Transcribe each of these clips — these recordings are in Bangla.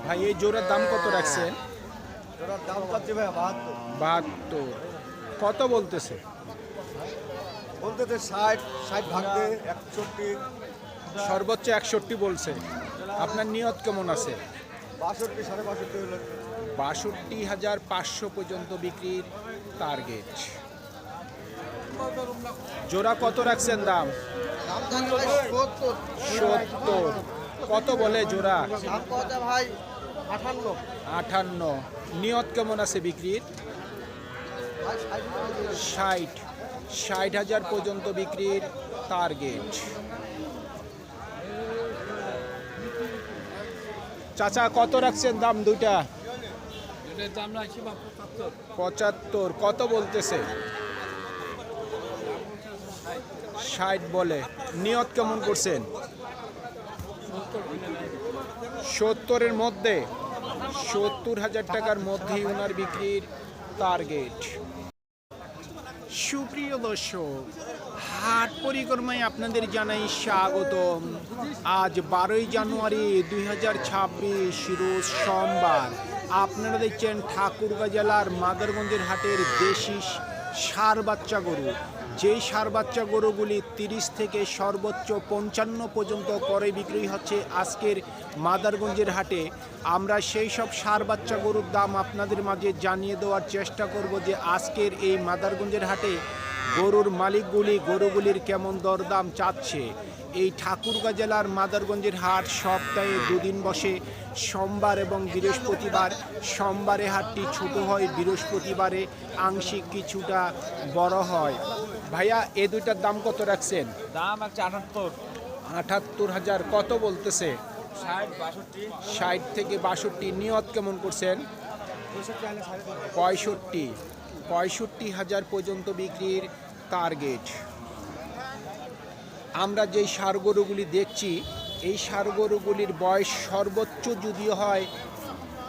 ভাই এই জোড়ার দাম কত রাখছেন? জোড়ার দাম চাচ্ছি ভাই 72। কত বলতেছে? বলতে 60 60 ভাঙতে 61 সর্বোচ্চ 61 বলছে। আপনার নিয়ত কেমন আছে? 62 62.5 হলো 62,500 পর্যন্ত বিক্রির টার্গেট। জোড়া কত রাখছেন দাম? দাম থাকবে ভাই 70 70। কত বলে জোড়া? দাম কত ভাই 58 58। নিয়ত কেমন আছে বিক্রির? ভাই 60 60,000 পর্যন্ত বিক্রির টার্গেট। চাচা কত রাখছেন দাম দুইটা? দাম রাখছি 75। কত বলতেছে? 60 বলে। নিয়ত কেমন করছেন? 70-এর মধ্যে, 70,000 টাকার মধ্যেই ওনার বিক্রির টার্গেট। সুপ্রিয় দর্শক, হাট পরিক্রমায় আপনাদের জানাই স্বাগতম। আজ 12ই জানুয়ারি 2026 রোজ সোমবার। আপনারা দেখছেন ঠাকুরগাঁ জেলার মাদারগঞ্জের হাটের দেশি ষাঁড় বাচ্চা গরু। যেই ষাঁড় বাচ্চা গরুগুলি 30 থেকে সর্বোচ্চ 55 পর্যন্ত করে বিক্রি হচ্ছে আজকের মাদারগঞ্জের হাটে। আমরা সেই সব ষাঁড় বাচ্চা গরুর দাম আপনাদের মাঝে জানিয়ে দেওয়ার চেষ্টা করব যে আজকের এই মাদারগঞ্জের হাটে গরুর মালিকগুলি গরুগুলির কেমন দরদাম চাচ্ছে। এই ঠাকুরগাঁ জেলার মাদারগঞ্জের হাট সপ্তাহে দুদিন বসে, সোমবার এবং বৃহস্পতিবার। সোমবারে হাটটি ছোট হয়, বৃহস্পতিবারে আংশিক কিছুটা বড় হয়। ভাইয়া এ দুইটার দাম কত রাখছেন? দাম আছে 78 78,000। কত বলতেছে? 60 62 60 থেকে 62। নিয়ত কেমন করছেন? 65। 65,000 পর্যন্ত বিক্রির টার্গেট। আমরা যেই ষাঁড় গরুগুলি দেখছি, এই ষাঁড় গরুগুলির বয়স সর্বোচ্চ যদিও হয়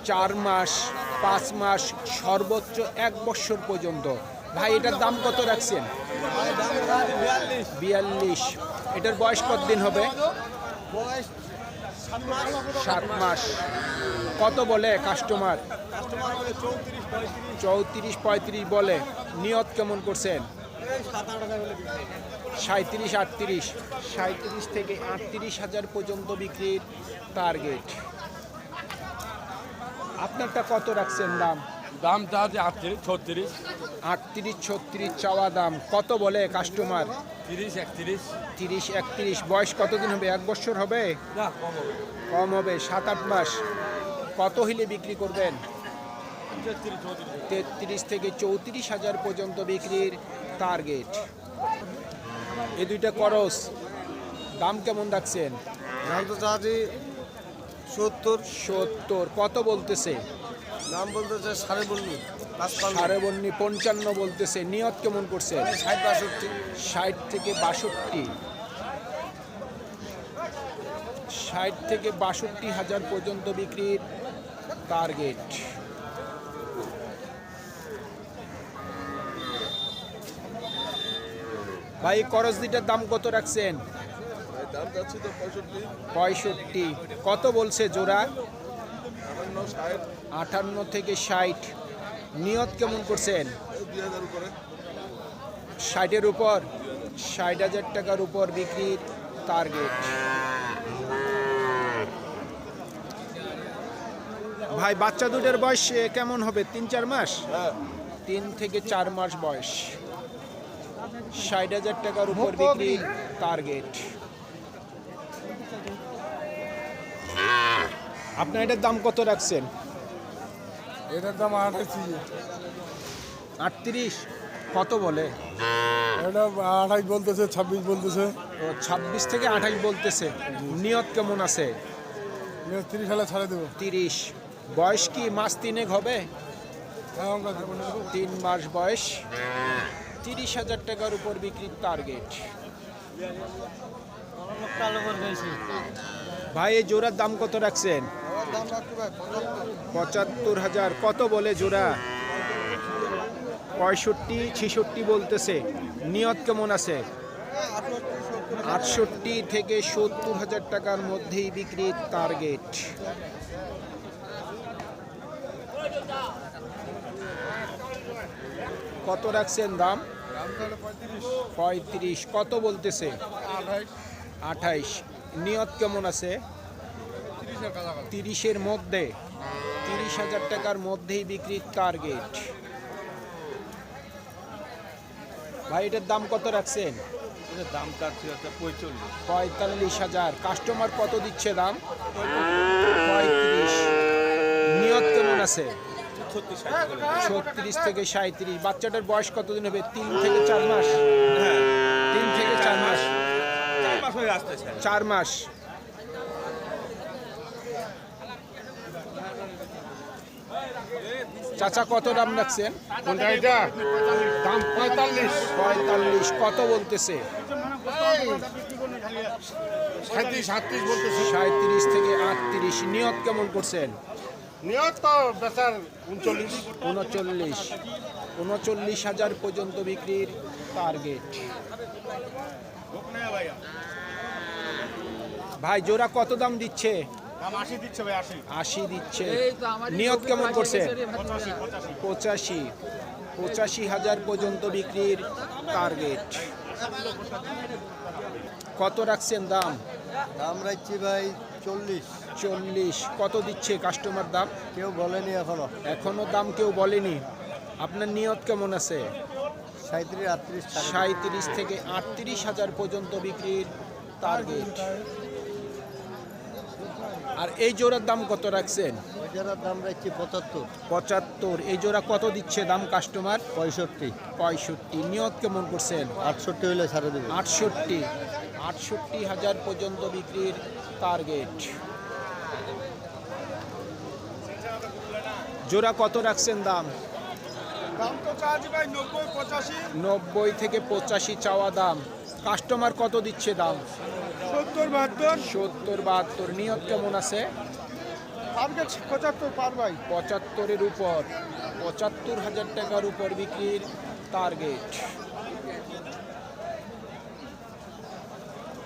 4 মাস 5 মাস, সর্বোচ্চ 1 বছর পর্যন্ত। ভাই এটার দাম কত রাখছেন? 42। এটার বয়স কতদিন হবে? 7 মাস। কত বলে কাস্টমার? 34 35 বলে। নিয়ত কেমন করছেন? 37 38। 37 থেকে 38,000 পর্যন্ত বিক্রির টার্গেট। আপনারটা কত রাখছেন দাম? দাম চাচ্ছে 38 36 38 36 চাওয়া দাম। কত বলে কাস্টমার? 30 31 30 31। বয়স কতদিন হবে? 1 বছর হবে? না কম হবে কম হবে, 7 8 মাস। কত হইলে বিক্রি করবেন? 33 থেকে 34,000 পর্যন্ত বিক্রির টার্গেট। এই দুইটা করস দাম কেমন রাখছেন? দাম তো চাচ্ছি 70 70। কত বলতেছে? দাম বলতেছে 55 55 বলতেছে। নিয়ত কেমন করছেন? 60 62 60 থেকে 62। 60 থেকে 62,000 পর্যন্ত বিক্রির টার্গেট। ভাই করস দুইটার দাম কত রাখছেন? দাম চাচ্ছি তো 65। কত বলছে জোড়া? 58 58 থেকে 60। নিয়ত কেমন করছেন? 2000 উপরে 60-এর উপর, 60,000 টাকার উপর বিক্রির টার্গেট। ভাই বাচ্চা দুটোর বয়স কেমন হবে? 3 4 মাস? 3 থেকে 4 মাস বয়স। 60,000 টাকার উপর বিক্রির টার্গেট। আপনার এটার দাম কত রাখছেন? এটার দাম 28 38। কত বলে? এটা 28 বলতেছে 26 বলতেছে ও 26 থেকে 28 বলতেছে। নিয়ত কেমন আছে? 30 সালে ছাড়ে দেবো 30। বয়স কি মাস 3 হবে? 3 মাস বয়স। 30,000 টাকার উপর বিক্রির টার্গেট। ভাই এই জোড়ার দাম কত রাখছেন? 75,000। কত বলে জোড়া? 65 66 বলতেছে। নিয়ত কেমন আছে? 68 থেকে 70,000 টাকার মধ্যেই বিক্রির টার্গেট। কত রাখছেন দাম? 35। কত বলতেছে? 28। নিয়ত কেমন আছে? 30-এর মধ্যে, 30,000 টাকার মধ্যেই বিক্রির টার্গেট। ভাই এটার দাম কত রাখছেন? দাম চাচ্ছি হচ্ছে 45,000। কাস্টমার কত দিচ্ছে দাম? 35। নিয়ত কেমন আছে? 36 থেকে 37। বাচ্চাটার বয়স কতদিন হবে? 3 থেকে 4 মাস। 3 থেকে 4 মাস। 4 মাস। চাচা কত দাম রাখছেন? কোনটা এটা? দাম 45। 45। কত বলতেছে? 37 বলতেছে। 37 থেকে 38। নিয়ত কেমন করছেন? নিয়ত তো বেচার 39। 39। 39,000 পর্যন্ত বিক্রির টার্গেট। ভাই জোড়া কত দাম দিচ্ছে? 80 দিচ্ছে ভাই, 80। 80 দিচ্ছে। নিয়ত কেমন করছে? 85। 85,000 পর্যন্ত বিক্রির টার্গেট। কত রাখছেন দাম? দাম রাখছি ভাই 40। 40। কত দিচ্ছে কাস্টমার দাম? কেউ বলেনি এখনো। এখনো দাম কেউ বলেনি। আপনার নিয়ত কেমন আছে? 37, 38। 37 থেকে 38,000 পর্যন্ত বিক্রির টার্গেট। আর এই জোড়ার দাম কত রাখছেন? ওইটার দাম রাখছি 75। 75। এই জোড়া কত দিচ্ছে দাম কাস্টমার? 65। 65। নিয়ত কেমন করছেন? 68 হইলে ছাড়ে দেবে। 68। 68,000 পর্যন্ত বিক্রির টার্গেট। জোড়া কত রাখছেন দাম? দাম তো চাচ্ছি ভাই 90, 85, 90 থেকে 85 চাওয়া দাম। কাস্টমার কত দিচ্ছে দাম? 70, 72। 70, 72। নিয়ত কেমন আছে? টার্গেট 75 পার ভাই। 75-এর উপর। 75,000 টাকার উপর বিক্রির টার্গেট।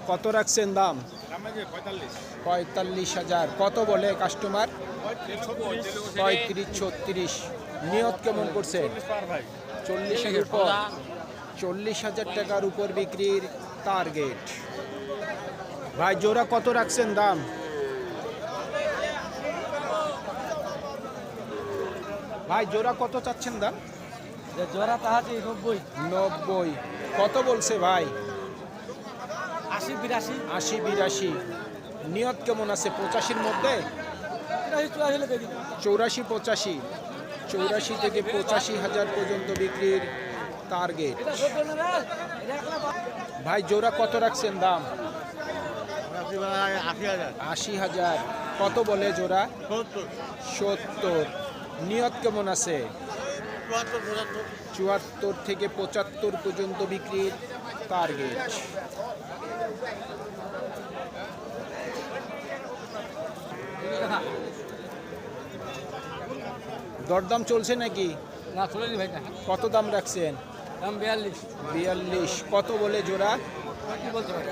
কত রাখছেন দাম? 45,000। কত বলে কাস্টমার? 35, 36। নিয়ত কেমন করছেন? 40-এর উপর। 40,000 টাকার উপর বিক্রির টার্গেট। ভাই জোড়া কত রাখছেন দাম? ভাই জোড়া কত চাচ্ছেন দাম? জোড়া তাহাজি 90। 90। কত বলছে ভাই? 80, 82। 80, 82। নিয়ত কেমন আছে? 85-এর মধ্যে? 84, 85। 84 থেকে 85,000 পর্যন্ত বিক্রির টার্গেট। ভাই জোড়া কত রাখছেন দাম? 80,000। কত বলে জোড়া? 70। নিয়ত কেমন আছে? 74 থেকে 75 পর্যন্ত বিক্রির টার্গেট। দরদাম চলছে নাকি? না চলেনি ভাই না। কত দাম রাখছেন? দাম 42। 42। কত বলে জোড়া? কি বলতে ভাই?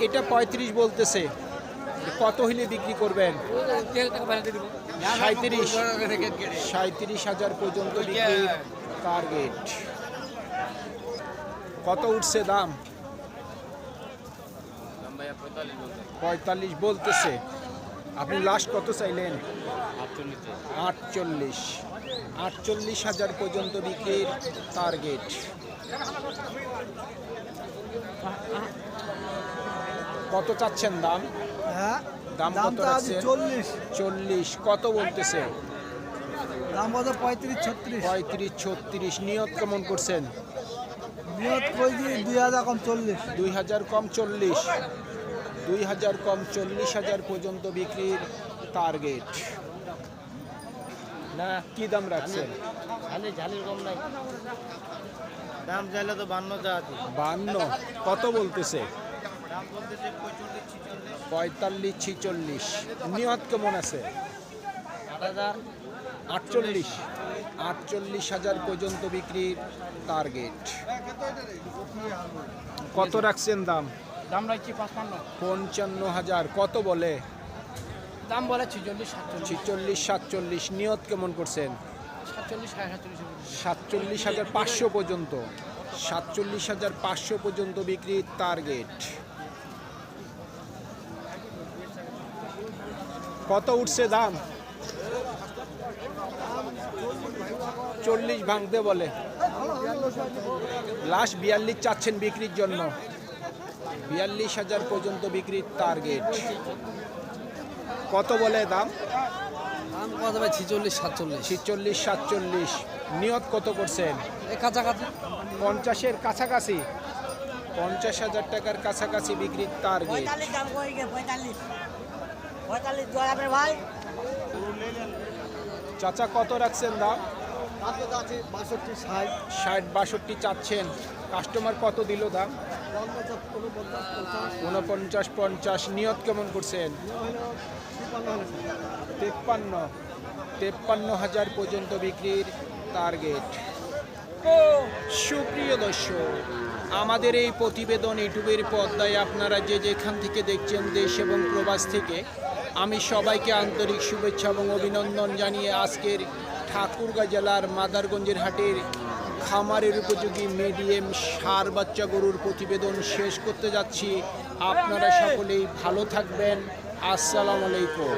এটা 35 বলতেছে। কত হইলে বিক্রি করবেন? 37। 37,000 পর্যন্ত বিক্রির টার্গেট। কত উঠছে দাম? 45 বলতেছে। আপনি লাস্ট কত চাইলেন? 48। 48,000 পর্যন্ত বিক্রির টার্গেট। কত চাচ্ছেন দাম? হ্যাঁ দাম কত রাখছেন? 40। 40। কত বলতেছে? দাম কত? 35, 36। 35, 36। নিয়ত কেমন করছেন? নিয়ত কইছি 2000 কম 40। 2000 কম 40। 2000 কম 40,000 পর্যন্ত বিক্রির টার্গেট। না কি দাম রাখছেন? ঝালির কম নাই। দাম চাইলে তো 52 চাচ্ছি। 52। কত বলতেছে? দাম বলতেছে 45, 46। নিয়ত কেমন আছে? 8000। 48। 48,000 পর্যন্ত বিক্রির টার্গেট। কত রাখছেন দাম? দাম রাখছি 55। 55,000। কত বলে? দাম বলে 46-47 নিয়ত কেমন করছেন? 47,500 পর্যন্ত, 47,500 পর্যন্ত বিক্রির টার্গেট। কত উঠছে দাম? 40 ভাঙতে বলে। লাস্ট 42 চাচ্ছেন বিক্রির জন্য, 42,000 পর্যন্ত বিক্রির টার্গেট। কত বলে দাম? দাম কত ভাই? 46-47 নিয়ত কত করছেন? কাছাকাছি 50-এর কাছাকাছি, 50,000 টাকার কাছাকাছি বিক্রির টার্গেট। চাচা কত রাখছেন দাম? 60-62 চাচ্ছেন। কাস্টমার কত দিল দাম? 49-50। নিয়ত কেমন করছেন? 53,000 পর্যন্ত বিক্রির টার্গেট। সুপ্রিয় দর্শক, আমাদের এই প্রতিবেদন ইউটিউবের পর্দায় আপনারা যে যেখান থেকে দেখছেন, দেশ এবং প্রবাস থেকে, আমি সবাইকে আন্তরিক শুভেচ্ছা এবং অভিনন্দন জানিয়ে আজকের ঠাকুরগাঁ জেলার মাদারগঞ্জের হাটের খামারের উপযোগী মিডিয়াম ষাঁড় বাচ্চা গরুর প্রতিবেদন শেষ করতে যাচ্ছি। আপনারা সকলেই ভালো থাকবেন। আসসালামু আলাইকুম।